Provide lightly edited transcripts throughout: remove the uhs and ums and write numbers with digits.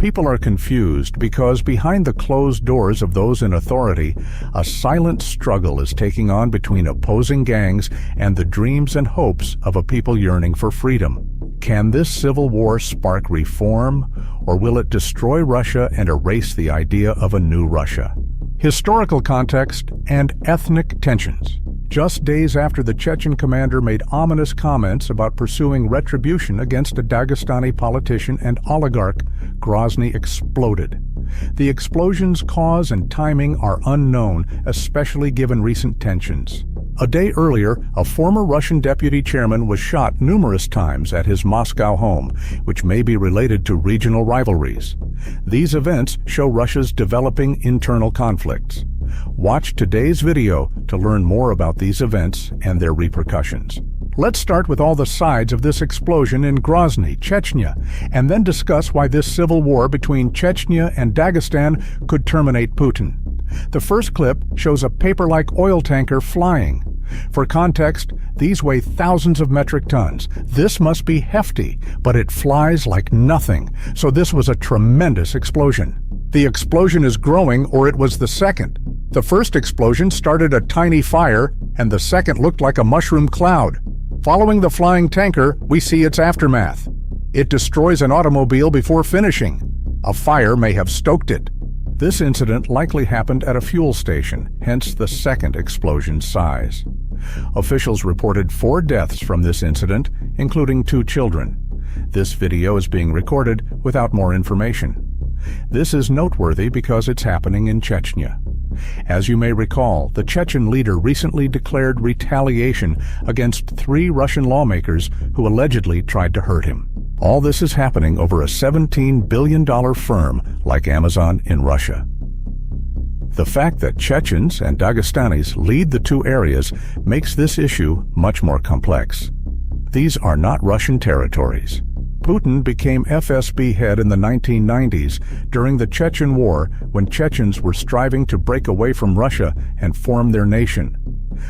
people are confused because behind the closed doors of those in authority, a silent struggle is taking on between opposing gangs and the dreams and hopes of a people yearning for freedom. Can this civil war spark reform, or will it destroy Russia and erase the idea of a new Russia? Historical context and ethnic tensions. Just days after the Chechen commander made ominous comments about pursuing retribution against a Dagestani politician and oligarch, Grozny exploded. The explosion's cause and timing are unknown, especially given recent tensions. A day earlier, a former Russian deputy chairman was shot numerous times at his Moscow home, which may be related to regional rivalries. These events show Russia's developing internal conflicts. Watch today's video to learn more about these events and their repercussions. Let's start with all the sides of this explosion in Grozny, Chechnya, and then discuss why this civil war between Chechnya and Dagestan could terminate Putin. The first clip shows a paper-like oil tanker flying. For context, these weigh thousands of metric tons. This must be hefty, but it flies like nothing, so this was a tremendous explosion. The explosion is growing, or it was the second. The first explosion started a tiny fire, and the second looked like a mushroom cloud. Following the flying tanker, we see its aftermath. It destroys an automobile before finishing. A fire may have stoked it. This incident likely happened at a fuel station, hence the second explosion's size. Officials reported 4 deaths from this incident, including 2 children. This video is being recorded without more information. This is noteworthy because it's happening in Chechnya. As you may recall, the Chechen leader recently declared retaliation against 3 Russian lawmakers who allegedly tried to hurt him. All this is happening over a $17 billion firm like Amazon in Russia. The fact that Chechens and Dagestanis lead the 2 areas makes this issue much more complex. These are not Russian territories. Putin became FSB head in the 1990s during the Chechen War, when Chechens were striving to break away from Russia and form their nation.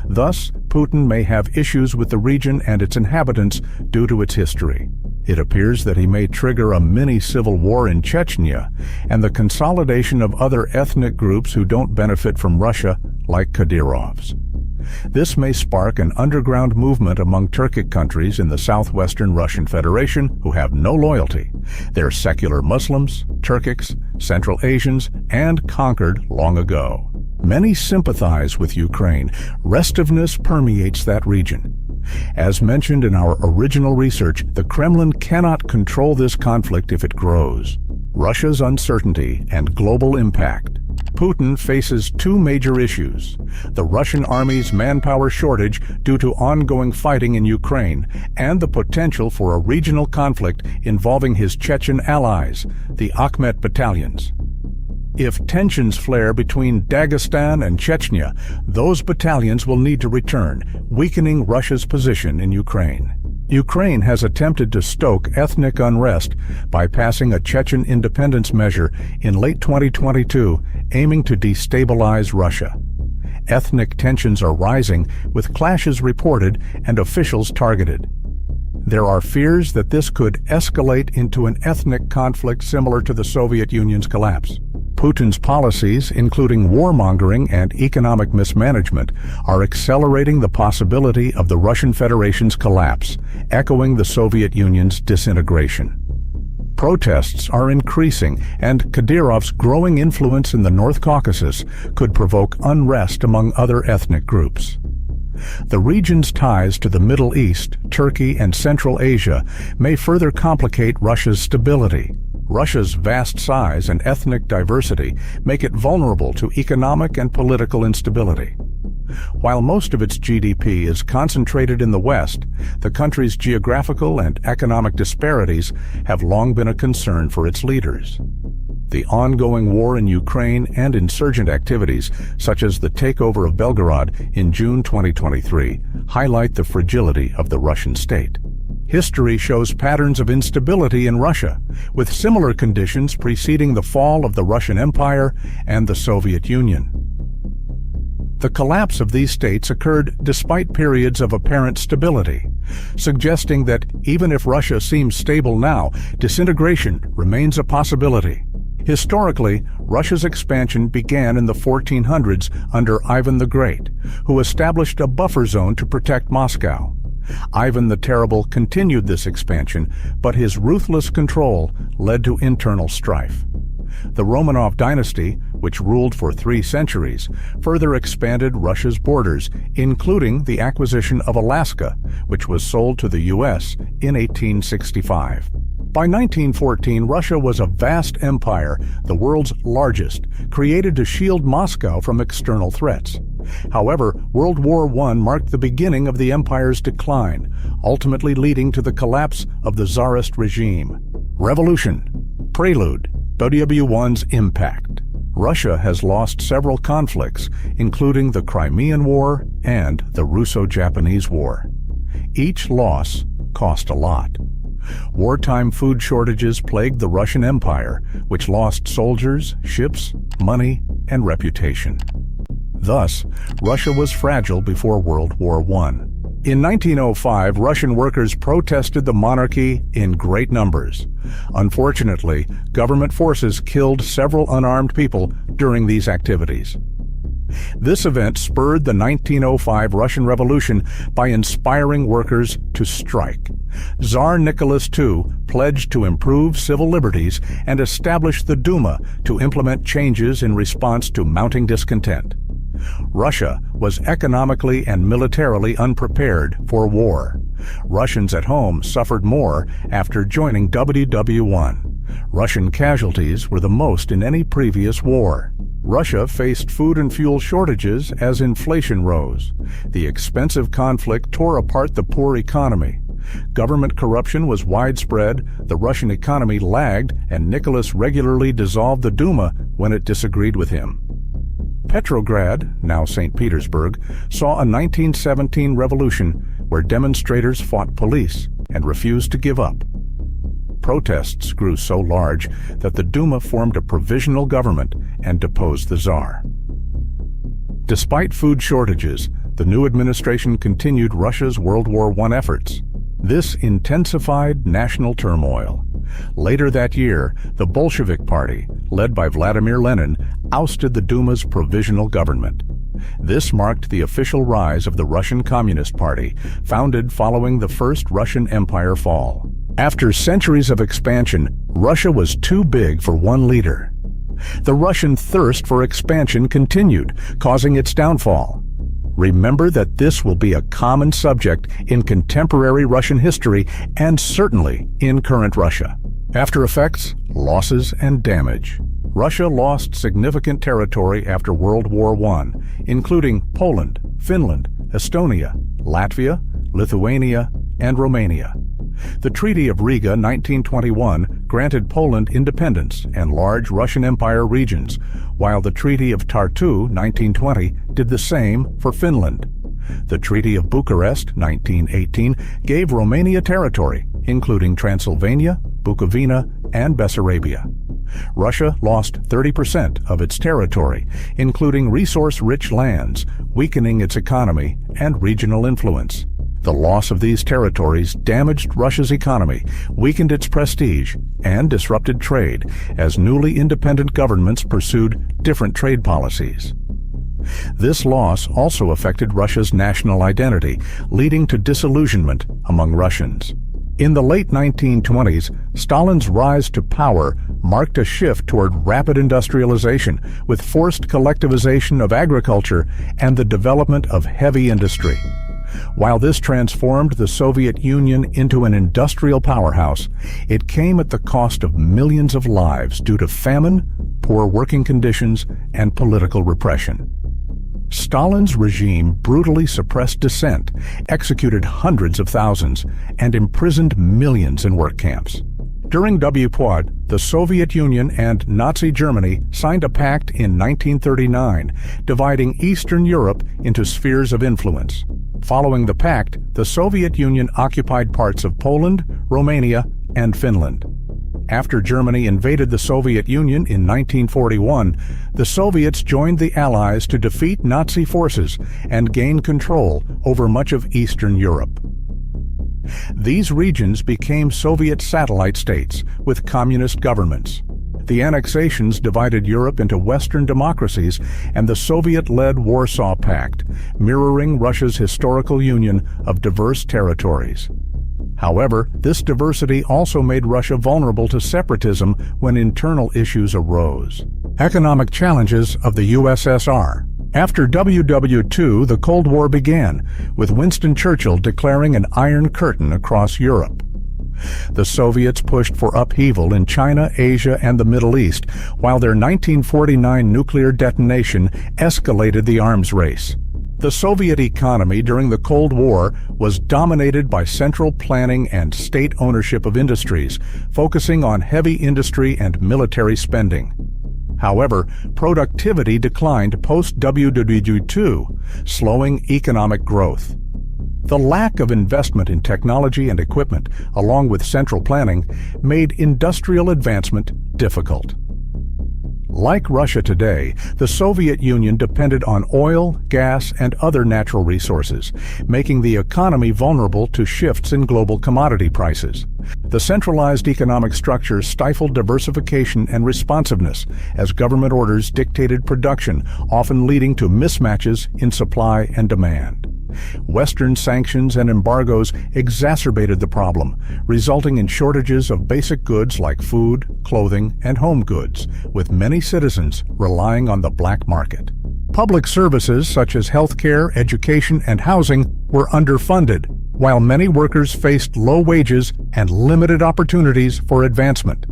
Thus, Putin may have issues with the region and its inhabitants due to its history. It appears that he may trigger a mini-civil war in Chechnya and the consolidation of other ethnic groups who don't benefit from Russia, like Kadyrovs. This may spark an underground movement among Turkic countries in the southwestern Russian Federation who have no loyalty. They're secular Muslims, Turkics, Central Asians, and conquered long ago. Many sympathize with Ukraine. Restiveness permeates that region. As mentioned in our original research, the Kremlin cannot control this conflict if it grows. Russia's uncertainty and global impact. Putin faces 2 major issues: the Russian army's manpower shortage due to ongoing fighting in Ukraine, and the potential for a regional conflict involving his Chechen allies, the Akhmet battalions. If tensions flare between Dagestan and Chechnya, those battalions will need to return, weakening Russia's position in Ukraine. Ukraine has attempted to stoke ethnic unrest by passing a Chechen independence measure in late 2022, aiming to destabilize Russia. Ethnic tensions are rising, with clashes reported and officials targeted. There are fears that this could escalate into an ethnic conflict similar to the Soviet Union's collapse. Putin's policies, including warmongering and economic mismanagement, are accelerating the possibility of the Russian Federation's collapse, echoing the Soviet Union's disintegration. Protests are increasing, and Kadyrov's growing influence in the North Caucasus could provoke unrest among other ethnic groups. The region's ties to the Middle East, Turkey, and Central Asia may further complicate Russia's stability. Russia's vast size and ethnic diversity make it vulnerable to economic and political instability. While most of its GDP is concentrated in the West, the country's geographical and economic disparities have long been a concern for its leaders. The ongoing war in Ukraine and insurgent activities, such as the takeover of Belgorod in June 2023, highlight the fragility of the Russian state. History shows patterns of instability in Russia, with similar conditions preceding the fall of the Russian Empire and the Soviet Union. The collapse of these states occurred despite periods of apparent stability. suggesting that even if Russia seems stable now, disintegration remains a possibility. Historically, Russia's expansion began in the 1400s under Ivan the Great, who established a buffer zone to protect Moscow. Ivan the Terrible continued this expansion, but his ruthless control led to internal strife. The Romanov dynasty, which ruled for 3 centuries, further expanded Russia's borders, including the acquisition of Alaska, which was sold to the U.S. in 1865. By 1914, Russia was a vast empire, the world's largest, created to shield Moscow from external threats. However, World War I marked the beginning of the empire's decline, ultimately leading to the collapse of the Tsarist regime. Revolution. Prelude. WW1's impact. Russia has lost several conflicts, including the Crimean War and the Russo-Japanese War. Each loss cost a lot. Wartime food shortages plagued the Russian Empire, which lost soldiers, ships, money, and reputation. Thus, Russia was fragile before World War I. In 1905, Russian workers protested the monarchy in great numbers. Unfortunately, government forces killed several unarmed people during these activities. This event spurred the 1905 Russian Revolution by inspiring workers to strike. Tsar Nicholas II pledged to improve civil liberties and established the Duma to implement changes in response to mounting discontent. Russia was economically and militarily unprepared for war. Russians at home suffered more after joining WW1. Russian casualties were the most in any previous war. Russia faced food and fuel shortages as inflation rose. The expensive conflict tore apart the poor economy. Government corruption was widespread, the Russian economy lagged, and Nicholas regularly dissolved the Duma when it disagreed with him. Petrograd, now St. Petersburg, saw a 1917 revolution where demonstrators fought police and refused to give up. Protests grew so large that the Duma formed a provisional government and deposed the Tsar. Despite food shortages, the new administration continued Russia's World War I efforts. This intensified national turmoil. Later that year, the Bolshevik Party, led by Vladimir Lenin, ousted the Duma's provisional government. This marked the official rise of the Russian Communist Party, founded following the First Russian Empire fall. After centuries of expansion, Russia was too big for one leader. The Russian thirst for expansion continued, causing its downfall. Remember that this will be a common subject in contemporary Russian history and certainly in current Russia. Aftereffects, losses, and damage. Russia lost significant territory after World War I, including Poland, Finland, Estonia, Latvia, Lithuania, and Romania. The Treaty of Riga 1921 granted Poland independence and large Russian Empire regions, while the Treaty of Tartu 1920 did the same for Finland. The Treaty of Bucharest 1918 gave Romania territory, including Transylvania, Bukovina, and Bessarabia. Russia lost 30% of its territory, including resource-rich lands, weakening its economy and regional influence. The loss of these territories damaged Russia's economy, weakened its prestige, and disrupted trade as newly independent governments pursued different trade policies. This loss also affected Russia's national identity, leading to disillusionment among Russians. In the late 1920s, Stalin's rise to power marked a shift toward rapid industrialization, with forced collectivization of agriculture and the development of heavy industry. While this transformed the Soviet Union into an industrial powerhouse, it came at the cost of millions of lives due to famine, poor working conditions, and political repression. Stalin's regime brutally suppressed dissent, executed hundreds of thousands, and imprisoned millions in work camps. During WPOD, the Soviet Union and Nazi Germany signed a pact in 1939, dividing Eastern Europe into spheres of influence. Following the pact, the Soviet Union occupied parts of Poland, Romania, and Finland. After Germany invaded the Soviet Union in 1941, the Soviets joined the Allies to defeat Nazi forces and gain control over much of Eastern Europe. These regions became Soviet satellite states with communist governments. The annexations divided Europe into Western democracies and the Soviet-led Warsaw Pact, mirroring Russia's historical union of diverse territories. However, this diversity also made Russia vulnerable to separatism when internal issues arose. Economic challenges of the USSR. After WW II, the Cold War began, with Winston Churchill declaring an Iron Curtain across Europe. The Soviets pushed for upheaval in China, Asia, and the Middle East, while their 1949 nuclear detonation escalated the arms race. The Soviet economy during the Cold War was dominated by central planning and state ownership of industries, focusing on heavy industry and military spending. However, productivity declined post-WW II, slowing economic growth. The lack of investment in technology and equipment, along with central planning, made industrial advancement difficult. Like Russia today, the Soviet Union depended on oil, gas, and other natural resources, making the economy vulnerable to shifts in global commodity prices. The centralized economic structure stifled diversification and responsiveness as government orders dictated production, often leading to mismatches in supply and demand. Western sanctions and embargoes exacerbated the problem, resulting in shortages of basic goods like food, clothing, and home goods, with many citizens relying on the black market. Public services such as healthcare, education, and housing were underfunded, while many workers faced low wages and limited opportunities for advancement.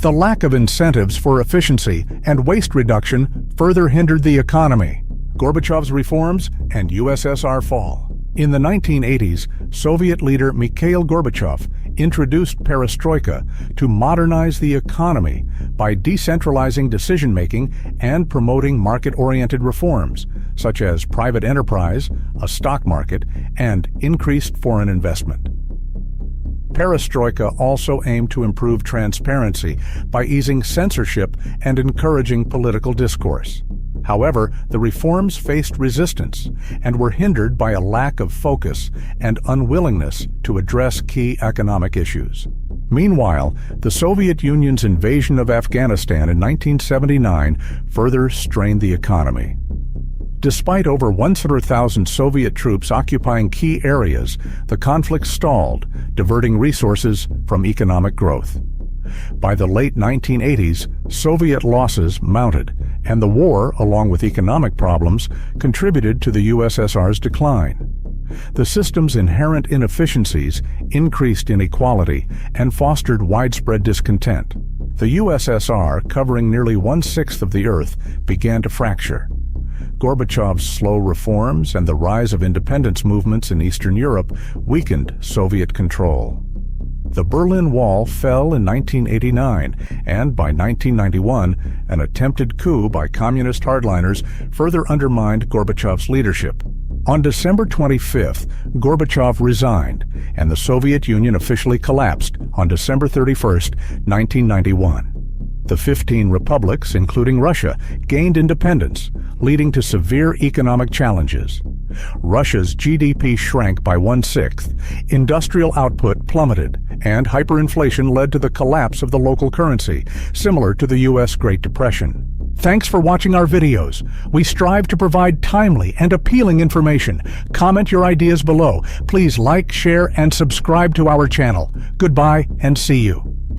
The lack of incentives for efficiency and waste reduction further hindered the economy. Gorbachev's reforms and USSR fall. In the 1980s, Soviet leader Mikhail Gorbachev introduced perestroika to modernize the economy by decentralizing decision-making and promoting market-oriented reforms, such as private enterprise, a stock market, and increased foreign investment. Perestroika also aimed to improve transparency by easing censorship and encouraging political discourse. However, the reforms faced resistance and were hindered by a lack of focus and unwillingness to address key economic issues. Meanwhile, the Soviet Union's invasion of Afghanistan in 1979 further strained the economy. Despite over 100,000 Soviet troops occupying key areas, the conflict stalled, diverting resources from economic growth. By the late 1980s, Soviet losses mounted, and the war, along with economic problems, contributed to the USSR's decline. The system's inherent inefficiencies increased inequality and fostered widespread discontent. The USSR, covering nearly 1/6 of the Earth, began to fracture. Gorbachev's slow reforms and the rise of independence movements in Eastern Europe weakened Soviet control. The Berlin Wall fell in 1989, and by 1991, an attempted coup by communist hardliners further undermined Gorbachev's leadership. On December 25th, Gorbachev resigned, and the Soviet Union officially collapsed on December 31st, 1991. The 15 republics, including Russia, gained independence, leading to severe economic challenges. Russia's GDP shrank by 1/6, industrial output plummeted, and hyperinflation led to the collapse of the local currency, similar to the U.S. Great Depression. Thanks for watching our videos. We strive to provide timely and appealing information. Comment your ideas below. Please like, share, and subscribe to our channel. Goodbye, and see you.